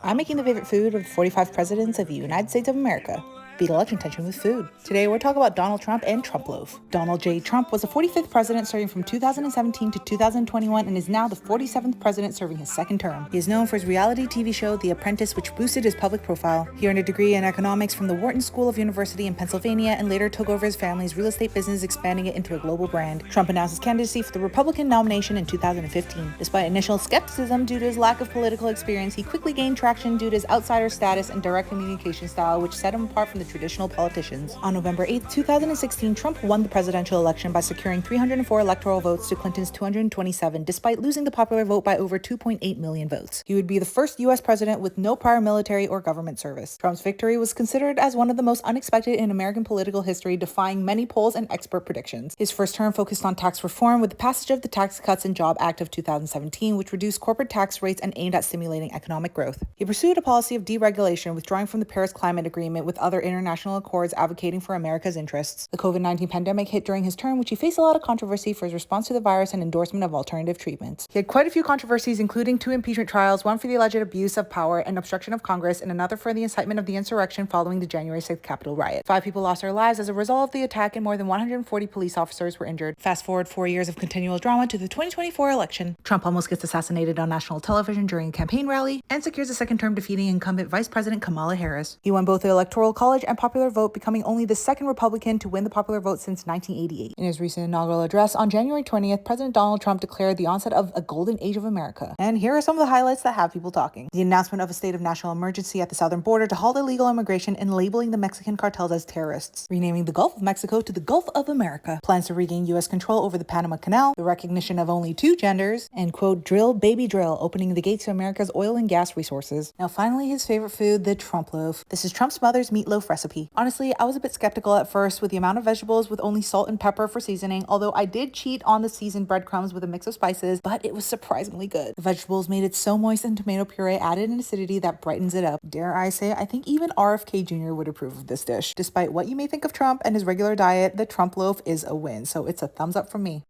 I'm making the favorite food of the 45 presidents of the United States of America. Beat election tension with food. Today we're talking about Donald Trump and Trump Loaf. Donald J. Trump was the 45th president serving from 2017 to 2021 and is now the 47th president serving his second term. He is known for his reality TV show The Apprentice, which boosted his public profile. He earned a degree in economics from the Wharton School of University in Pennsylvania and later took over his family's real estate business, expanding it into a global brand. Trump announced his candidacy for the Republican nomination in 2015. Despite initial skepticism due to his lack of political experience, he quickly gained traction due to his outsider status and direct communication style, which set him apart from the traditional politicians. On November 8, 2016, Trump won the presidential election by securing 304 electoral votes to Clinton's 227, despite losing the popular vote by over 2.8 million votes. He would be the first U.S. president with no prior military or government service. Trump's victory was considered as one of the most unexpected in American political history, defying many polls and expert predictions. His first term focused on tax reform with the passage of the Tax Cuts and Jobs Act of 2017, which reduced corporate tax rates and aimed at stimulating economic growth. He pursued a policy of deregulation, withdrawing from the Paris Climate Agreement with other international accords advocating for America's interests. The COVID-19 pandemic hit during his term, which he faced a lot of controversy for his response to the virus and endorsement of alternative treatments. He had quite a few controversies, including 2 impeachment trials, one for the alleged abuse of power and obstruction of Congress, and another for the incitement of the insurrection following the January 6th Capitol riot. 5 people lost their lives as a result of the attack, and more than 140 police officers were injured. Fast forward 4 years of continual drama to the 2024 election. Trump almost gets assassinated on national television during a campaign rally and secures a second term, defeating incumbent Vice President Kamala Harris. He won both the Electoral College and popular vote, becoming only the second Republican to win the popular vote since 1988. In his recent inaugural address on January 20th, President Donald Trump declared the onset of a golden age of America. And here are some of the highlights that have people talking. The announcement of a state of national emergency at the southern border to halt illegal immigration and labeling the Mexican cartels as terrorists. Renaming the Gulf of Mexico to the Gulf of America. Plans to regain U.S. control over the Panama Canal. The recognition of only 2 genders. And quote, drill, baby drill, opening the gates to America's oil and gas resources. Now finally, his favorite food, the Trump Loaf. This is Trump's mother's meatloaf recipe. Honestly, I was a bit skeptical at first with the amount of vegetables with only salt and pepper for seasoning, although I did cheat on the seasoned breadcrumbs with a mix of spices, but it was surprisingly good. The vegetables made it so moist, and tomato puree added an acidity that brightens it up. Dare I say, I think even RFK Jr. would approve of this dish. Despite what you may think of Trump and his regular diet, the Trump Loaf is a win, so it's a thumbs up from me.